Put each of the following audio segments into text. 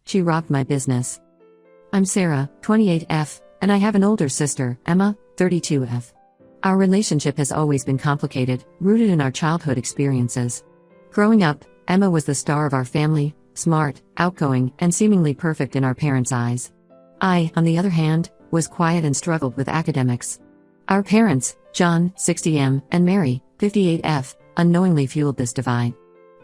She robbed my business. I'm Sarah, 28F, and I have an older sister, Emma, 32F. Our relationship has always been complicated, rooted in our childhood experiences. Growing up, Emma was the star of our family, smart, outgoing, and seemingly perfect in our parents' eyes. I, on the other hand, was quiet and struggled with academics. Our parents, John, 60M, and Mary, 58F, unknowingly fueled this divide.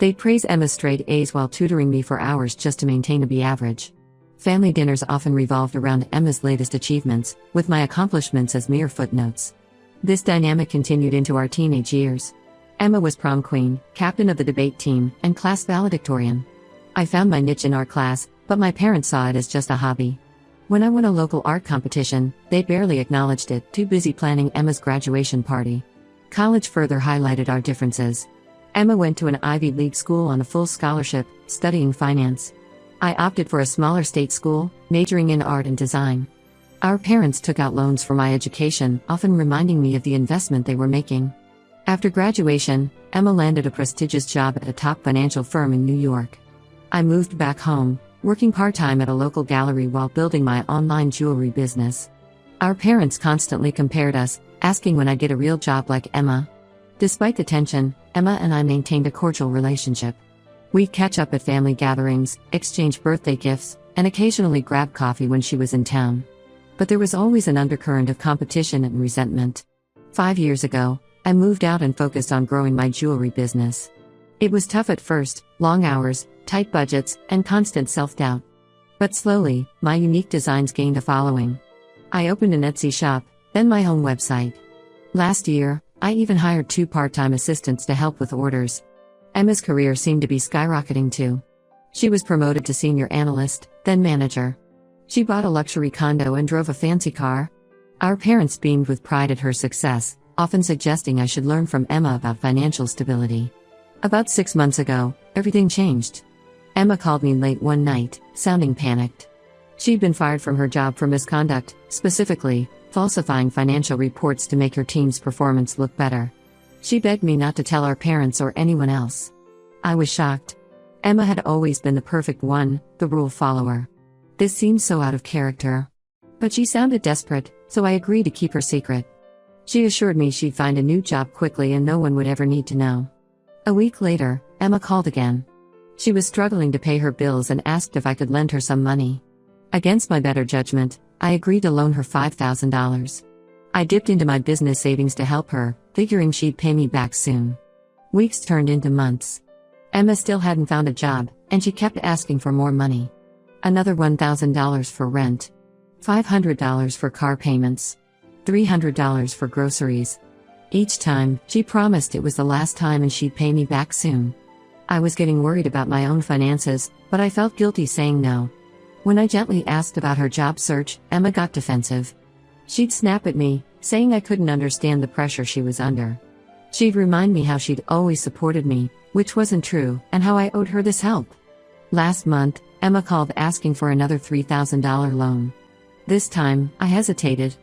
They'd praise Emma's straight A's while tutoring me for hours just to maintain a B average. Family dinners often revolved around Emma's latest achievements, with my accomplishments as mere footnotes. This dynamic continued into our teenage years. Emma was prom queen, captain of the debate team, and class valedictorian. I found my niche in art class, but my parents saw it as just a hobby. When I won a local art competition, they barely acknowledged it, too busy planning Emma's graduation party. College further highlighted our differences. Emma went to an Ivy League school on a full scholarship, studying finance. I opted for a smaller state school, majoring in art and design. Our parents took out loans for my education, often reminding me of the investment they were making. After graduation, Emma landed a prestigious job at a top financial firm in New York. I moved back home, working part-time at a local gallery while building my online jewelry business. Our parents constantly compared us, asking when I'd get a real job like Emma. Despite the tension, Emma and I maintained a cordial relationship. We'd catch up at family gatherings, exchange birthday gifts, and occasionally grab coffee when she was in town. But there was always an undercurrent of competition and resentment. 5 years ago, I moved out and focused on growing my jewelry business. It was tough at first, long hours, tight budgets, and constant self-doubt. But slowly, my unique designs gained a following. I opened an Etsy shop, then my own website. Last year, I even hired 2 part-time assistants to help with orders. Emma's career seemed to be skyrocketing too. She was promoted to senior analyst, then manager. She bought a luxury condo and drove a fancy car. Our parents beamed with pride at her success, often suggesting I should learn from Emma about financial stability. About 6 months ago, everything changed. Emma called me late one night, sounding panicked. She'd been fired from her job for misconduct, specifically, falsifying financial reports to make her team's performance look better. She begged me not to tell our parents or anyone else. I was shocked. Emma had always been the perfect one, the rule follower. This seemed so out of character. But she sounded desperate, so I agreed to keep her secret. She assured me she'd find a new job quickly and no one would ever need to know. A week later, Emma called again. She was struggling to pay her bills and asked if I could lend her some money. Against my better judgment, I agreed to loan her $5,000. I dipped into my business savings to help her, figuring she'd pay me back soon. Weeks turned into months. Emma still hadn't found a job, and she kept asking for more money. Another $1,000 for rent. $500 for car payments. $300 for groceries. Each time, she promised it was the last time and she'd pay me back soon. I was getting worried about my own finances, but I felt guilty saying no. When I gently asked about her job search, Emma got defensive. She'd snap at me, saying I couldn't understand the pressure she was under. She'd remind me how she'd always supported me, which wasn't true, and how I owed her this help. Last month, Emma called asking for another $3,000 loan. This time, I hesitated.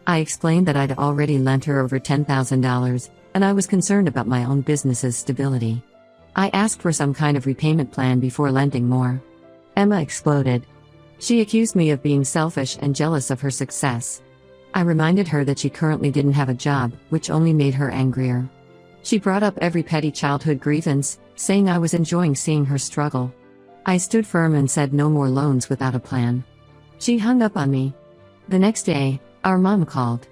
I explained that I'd already lent her over $10,000, and I was concerned about my own business's stability. I asked for some kind of repayment plan before lending more. Emma exploded. She accused me of being selfish and jealous of her success. I reminded her that she currently didn't have a job, which only made her angrier. She brought up every petty childhood grievance, saying I was enjoying seeing her struggle. I stood firm and said no more loans without a plan. She hung up on me. The next day, our mom called.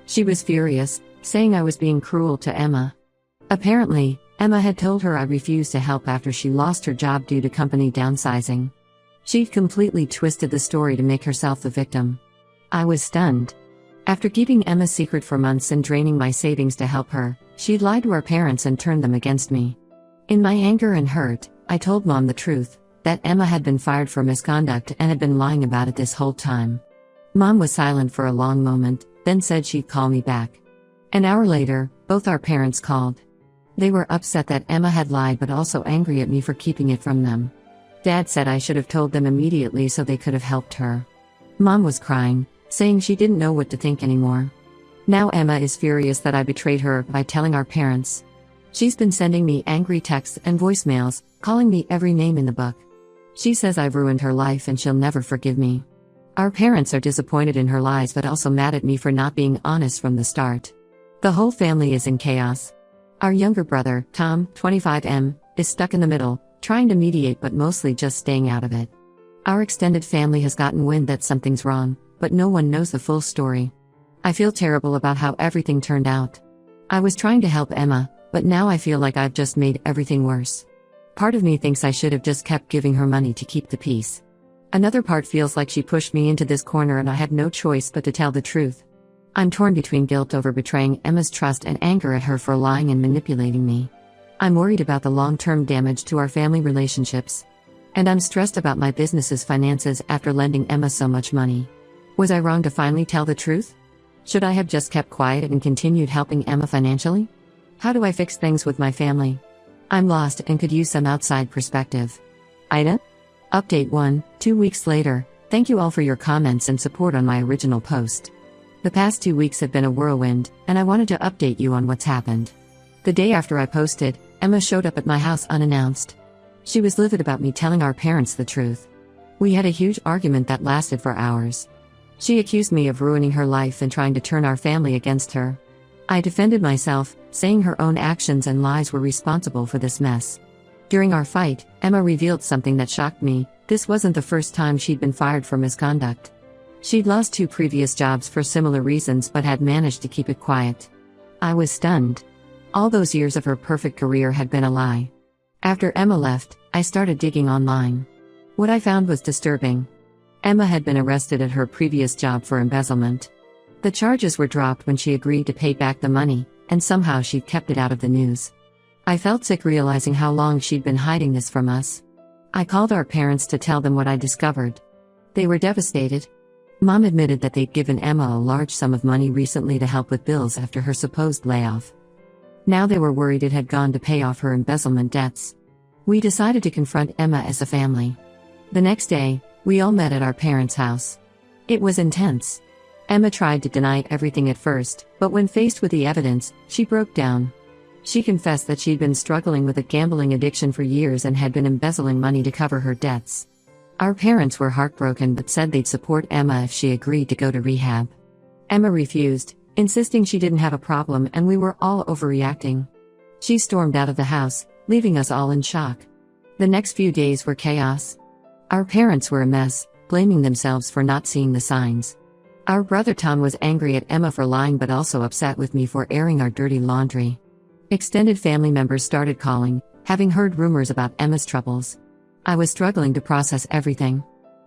She was furious, saying I was being cruel to Emma. Apparently, Emma had told her I refused to help after she lost her job due to company downsizing. She'd completely twisted the story to make herself the victim. I was stunned. After keeping Emma's secret for months and draining my savings to help her, she'd lied to our parents and turned them against me. In my anger and hurt, I told Mom the truth, that Emma had been fired for misconduct and had been lying about it this whole time. Mom was silent for a long moment, then said she'd call me back. An hour later, both our parents called. They were upset that Emma had lied but also angry at me for keeping it from them. Dad said I should have told them immediately so they could have helped her. Mom was crying, saying she didn't know what to think anymore. Now Emma is furious that I betrayed her by telling our parents. She's been sending me angry texts and voicemails, calling me every name in the book. She says I've ruined her life and she'll never forgive me. Our parents are disappointed in her lies but also mad at me for not being honest from the start. The whole family is in chaos. Our younger brother, Tom, 25M, is stuck in the middle, trying to mediate but mostly just staying out of it. Our extended family has gotten wind that something's wrong, but no one knows the full story. I feel terrible about how everything turned out. I was trying to help Emma, but now I feel like I've just made everything worse. Part of me thinks I should have just kept giving her money to keep the peace. Another part feels like she pushed me into this corner and I had no choice but to tell the truth. I'm torn between guilt over betraying Emma's trust and anger at her for lying and manipulating me. I'm worried about the long-term damage to our family relationships. And I'm stressed about my business's finances after lending Emma so much money. Was I wrong to finally tell the truth? Should I have just kept quiet and continued helping Emma financially? How do I fix things with my family? I'm lost and could use some outside perspective. Ida? Update 1, 2 weeks later. Thank you all for your comments and support on my original post. The past 2 weeks have been a whirlwind, and I wanted to update you on what's happened. The day after I posted, Emma showed up at my house unannounced. She was livid about me telling our parents the truth. We had a huge argument that lasted for hours. She accused me of ruining her life and trying to turn our family against her. I defended myself, saying her own actions and lies were responsible for this mess. During our fight, Emma revealed something that shocked me. This wasn't the first time she'd been fired for misconduct. She'd lost 2 previous jobs for similar reasons but had managed to keep it quiet. I was stunned. All those years of her perfect career had been a lie. After Emma left, I started digging online. What I found was disturbing. Emma had been arrested at her previous job for embezzlement. The charges were dropped when she agreed to pay back the money, and somehow she'd kept it out of the news. I felt sick realizing how long she'd been hiding this from us. I called our parents to tell them what I discovered. They were devastated. Mom admitted that they'd given Emma a large sum of money recently to help with bills after her supposed layoff. Now they were worried it had gone to pay off her embezzlement debts. We decided to confront Emma as a family. The next day, we all met at our parents' house. It was intense. Emma tried to deny everything at first, but when faced with the evidence, she broke down. She confessed that she'd been struggling with a gambling addiction for years and had been embezzling money to cover her debts. Our parents were heartbroken but said they'd support Emma if she agreed to go to rehab. Emma refused, insisting she didn't have a problem and we were all overreacting. She stormed out of the house, leaving us all in shock. The next few days were chaos. Our parents were a mess, blaming themselves for not seeing the signs. Our brother Tom was angry at Emma for lying but also upset with me for airing our dirty laundry. Extended family members started calling, having heard rumors about Emma's troubles. I was struggling to process everything.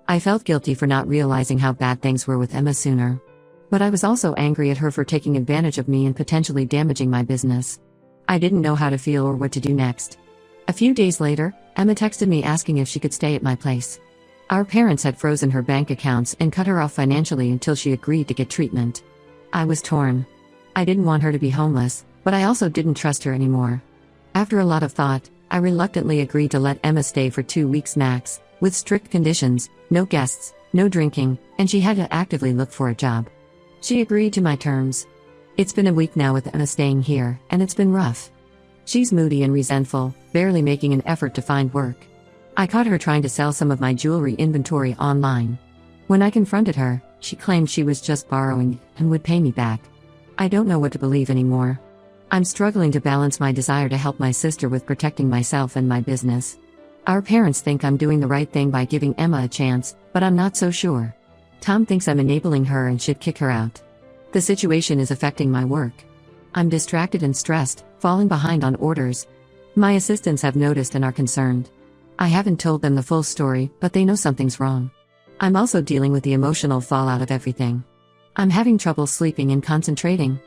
I felt guilty for not realizing how bad things were with Emma sooner. But I was also angry at her for taking advantage of me and potentially damaging my business. I didn't know how to feel or what to do next. A few days later, Emma texted me asking if she could stay at my place. Our parents had frozen her bank accounts and cut her off financially until she agreed to get treatment. I was torn. I didn't want her to be homeless, but I also didn't trust her anymore. After a lot of thought, I reluctantly agreed to let Emma stay for 2 weeks max, with strict conditions: no guests, no drinking, and she had to actively look for a job. She agreed to my terms. It's been a week now with Emma staying here, and it's been rough. She's moody and resentful, barely making an effort to find work. I caught her trying to sell some of my jewelry inventory online. When I confronted her, she claimed she was just borrowing and would pay me back. I don't know what to believe anymore. I'm struggling to balance my desire to help my sister with protecting myself and my business. Our parents think I'm doing the right thing by giving Emma a chance, but I'm not so sure. Tom thinks I'm enabling her and should kick her out. The situation is affecting my work. I'm distracted and stressed, falling behind on orders. My assistants have noticed and are concerned. I haven't told them the full story, but they know something's wrong. I'm also dealing with the emotional fallout of everything. I'm having trouble sleeping and concentrating.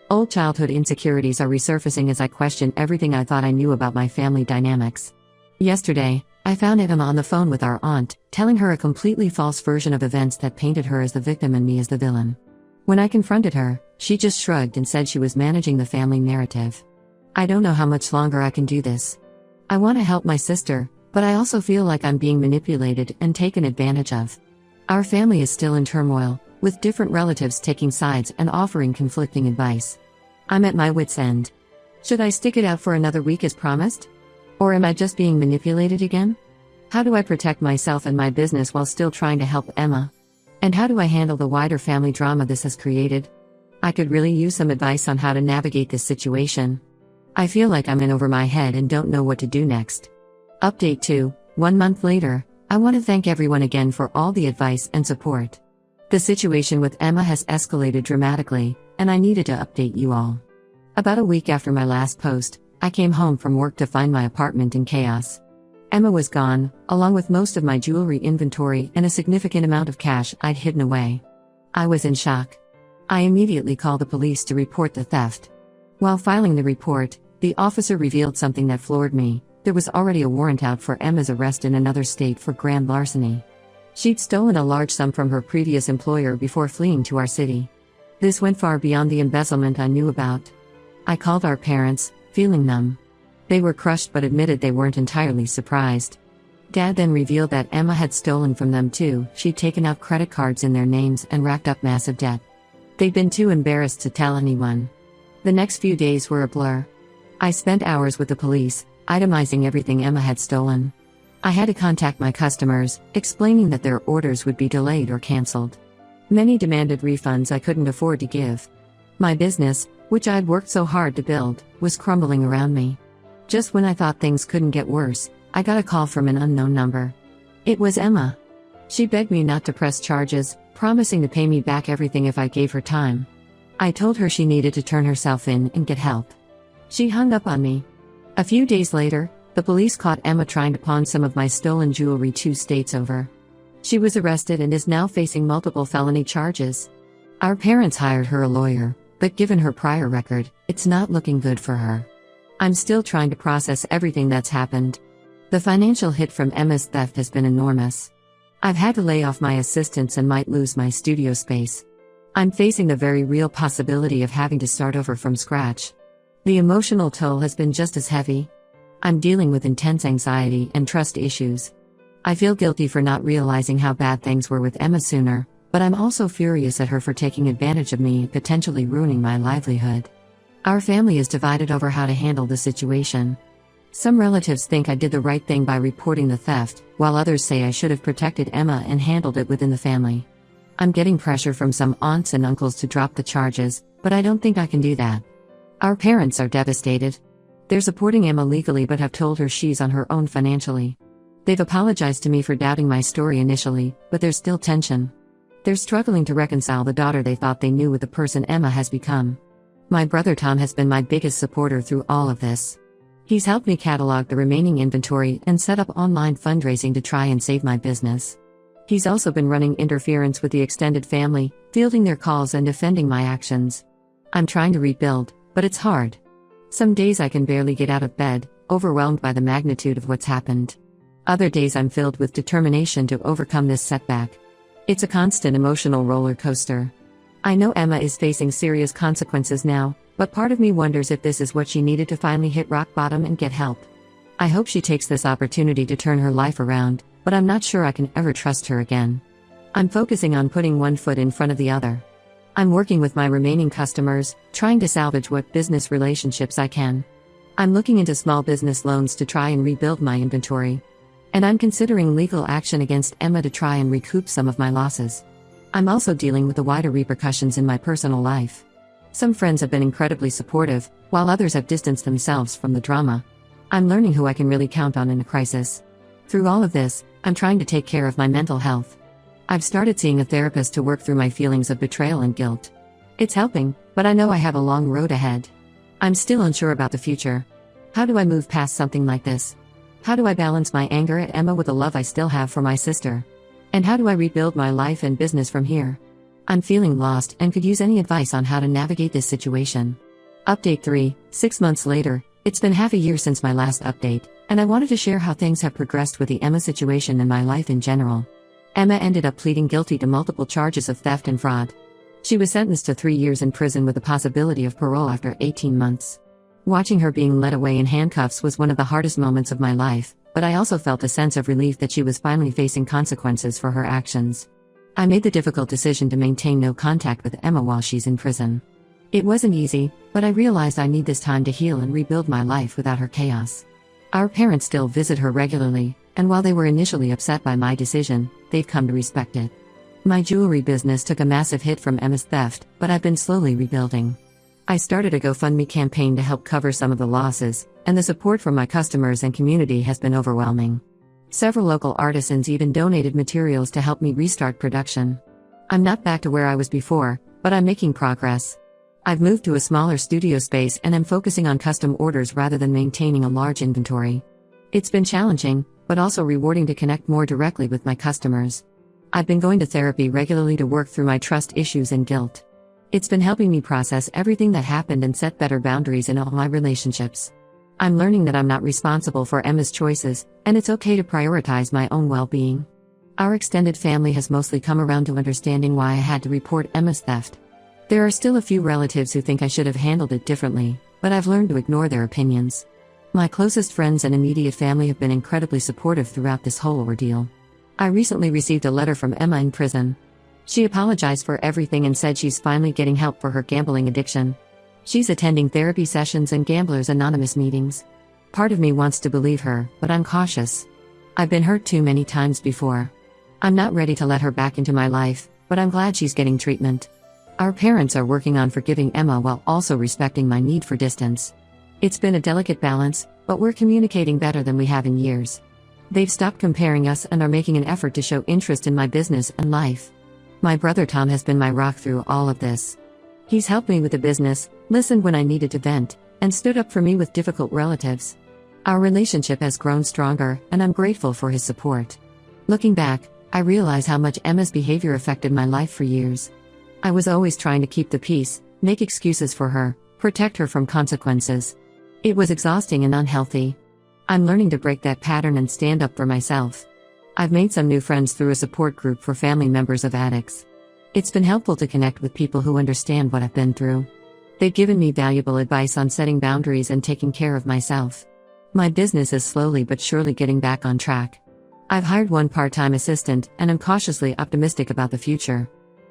Old childhood insecurities are resurfacing as I question everything I thought I knew about my family dynamics. Yesterday, I found Emma on the phone with our aunt, telling her a completely false version of events that painted her as the victim and me as the villain. When I confronted her, she just shrugged and said she was managing the family narrative. I don't know how much longer I can do this. I want to help my sister, but I also feel like I'm being manipulated and taken advantage of. Our family is still in turmoil, with different relatives taking sides and offering conflicting advice. I'm at my wit's end. Should I stick it out for another week as promised? Or am I just being manipulated again? How do I protect myself and my business while still trying to help Emma? And how do I handle the wider family drama this has created? I could really use some advice on how to navigate this situation. I feel like I'm in over my head and don't know what to do next. Update 2, 1 month later. I want to thank everyone again for all the advice and support. The situation with Emma has escalated dramatically, and I needed to update you all. About a week after my last post, I came home from work to find my apartment in chaos. Emma was gone, along with most of my jewelry inventory and a significant amount of cash I'd hidden away. I was in shock. I immediately called the police to report the theft. While filing the report, the officer revealed something that floored me. There was already a warrant out for Emma's arrest in another state for grand larceny. She'd stolen a large sum from her previous employer before fleeing to our city. This went far beyond the embezzlement I knew about. I called our parents, feeling numb. They were crushed but admitted they weren't entirely surprised. Dad then revealed that Emma had stolen from them too. She'd taken out credit cards in their names and racked up massive debt. They'd been too embarrassed to tell anyone. The next few days were a blur. I spent hours with the police, itemizing everything Emma had stolen. I had to contact my customers, explaining that their orders would be delayed or canceled. Many demanded refunds I couldn't afford to give. My business, which I'd worked so hard to build, was crumbling around me. Just when I thought things couldn't get worse, I got a call from an unknown number. It was Emma. She begged me not to press charges, promising to pay me back everything if I gave her time. I told her she needed to turn herself in and get help. She hung up on me. A few days later, the police caught Emma trying to pawn some of my stolen jewelry 2 states over. She was arrested and is now facing multiple felony charges. Our parents hired her a lawyer, but given her prior record, it's not looking good for her. I'm still trying to process everything that's happened. The financial hit from Emma's theft has been enormous. I've had to lay off my assistants and might lose my studio space. I'm facing the very real possibility of having to start over from scratch. The emotional toll has been just as heavy. I'm dealing with intense anxiety and trust issues. I feel guilty for not realizing how bad things were with Emma sooner, but I'm also furious at her for taking advantage of me and potentially ruining my livelihood. Our family is divided over how to handle the situation. Some relatives think I did the right thing by reporting the theft, while others say I should have protected Emma and handled it within the family. I'm getting pressure from some aunts and uncles to drop the charges, but I don't think I can do that. Our parents are devastated. They're supporting Emma legally but have told her she's on her own financially. They've apologized to me for doubting my story initially, but there's still tension. They're struggling to reconcile the daughter they thought they knew with the person Emma has become. My brother Tom has been my biggest supporter through all of this. He's helped me catalog the remaining inventory and set up online fundraising to try and save my business. He's also been running interference with the extended family, fielding their calls and defending my actions. I'm trying to rebuild, but it's hard. Some days I can barely get out of bed, overwhelmed by the magnitude of what's happened. Other days I'm filled with determination to overcome this setback. It's a constant emotional roller coaster. I know Emma is facing serious consequences now, but part of me wonders if this is what she needed to finally hit rock bottom and get help. I hope she takes this opportunity to turn her life around, but I'm not sure I can ever trust her again. I'm focusing on putting one foot in front of the other. I'm working with my remaining customers, trying to salvage what business relationships I can. I'm looking into small business loans to try and rebuild my inventory. And I'm considering legal action against Emma to try and recoup some of my losses. I'm also dealing with the wider repercussions in my personal life. Some friends have been incredibly supportive, while others have distanced themselves from the drama. I'm learning who I can really count on in a crisis. Through all of this, I'm trying to take care of my mental health. I've started seeing a therapist to work through my feelings of betrayal and guilt. It's helping, but I know I have a long road ahead. I'm still unsure about the future. How do I move past something like this? How do I balance my anger at Emma with the love I still have for my sister? And how do I rebuild my life and business from here? I'm feeling lost and could use any advice on how to navigate this situation. Update 3, 6 months later. It's been half a year since my last update, and I wanted to share how things have progressed with the Emma situation and my life in general. Emma ended up pleading guilty to multiple charges of theft and fraud. She was sentenced to 3 years in prison with the possibility of parole after 18 months. Watching her being led away in handcuffs was one of the hardest moments of my life, but I also felt a sense of relief that she was finally facing consequences for her actions. I made the difficult decision to maintain no contact with Emma while she's in prison. It wasn't easy, but I realized I need this time to heal and rebuild my life without her chaos. Our parents still visit her regularly, And while they were initially upset by my decision, they've come to respect it. My jewelry business took a massive hit from Emma's theft, but I've been slowly rebuilding. I started a GoFundMe campaign to help cover some of the losses, and the support from my customers and community has been overwhelming. Several local artisans even donated materials to help me restart production. I'm not back to where I was before, but I'm making progress. I've moved to a smaller studio space and am focusing on custom orders rather than maintaining a large inventory. It's been challenging, but also rewarding to connect more directly with my customers. I've been going to therapy regularly to work through my trust issues and guilt. It's been helping me process everything that happened and set better boundaries in all my relationships. I'm learning that I'm not responsible for Emma's choices, and it's okay to prioritize my own well-being. Our extended family has mostly come around to understanding why I had to report Emma's theft. There are still a few relatives who think I should have handled it differently, but I've learned to ignore their opinions. My closest friends and immediate family have been incredibly supportive throughout this whole ordeal. I recently received a letter from Emma in prison. She apologized for everything and said she's finally getting help for her gambling addiction. She's attending therapy sessions and Gamblers Anonymous meetings. Part of me wants to believe her, but I'm cautious. I've been hurt too many times before. I'm not ready to let her back into my life, but I'm glad she's getting treatment. Our parents are working on forgiving Emma while also respecting my need for distance. It's been a delicate balance, but we're communicating better than we have in years. They've stopped comparing us and are making an effort to show interest in my business and life. My brother Tom has been my rock through all of this. He's helped me with the business, listened when I needed to vent, and stood up for me with difficult relatives. Our relationship has grown stronger, and I'm grateful for his support. Looking back, I realize how much Emma's behavior affected my life for years. I was always trying to keep the peace, make excuses for her, protect her from consequences. It was exhausting and unhealthy. I'm learning to break that pattern and stand up for myself. I've made some new friends through a support group for family members of addicts. It's been helpful to connect with people who understand what I've been through. They've given me valuable advice on setting boundaries and taking care of myself. My business is slowly but surely getting back on track. I've hired one part-time assistant, and I'm cautiously optimistic about the future.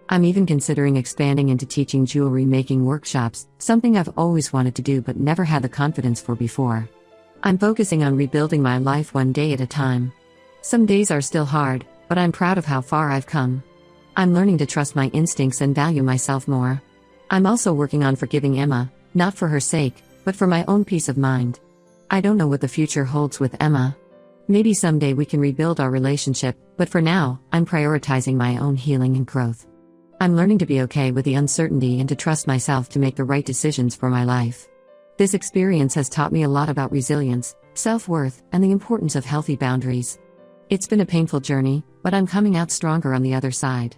I'm even considering expanding into teaching jewelry making workshops, something I've always wanted to do but never had the confidence for before. I'm focusing on rebuilding my life one day at a time. Some days are still hard, but I'm proud of how far I've come. I'm learning to trust my instincts and value myself more. I'm also working on forgiving Emma, not for her sake, but for my own peace of mind. I don't know what the future holds with Emma. Maybe someday we can rebuild our relationship, but for now, I'm prioritizing my own healing and growth. I'm learning to be okay with the uncertainty and to trust myself to make the right decisions for my life. This experience has taught me a lot about resilience, self-worth, and the importance of healthy boundaries. It's been a painful journey, but I'm coming out stronger on the other side.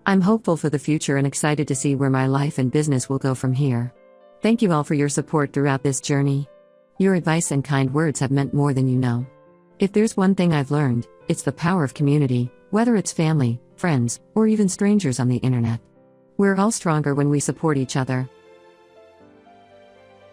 I'm hopeful for the future and excited to see where my life and business will go from here. Thank you all for your support throughout this journey. Your advice and kind words have meant more than you know. If there's one thing I've learned, it's the power of community, whether it's family, friends, or even strangers on the internet. We're all stronger when we support each other.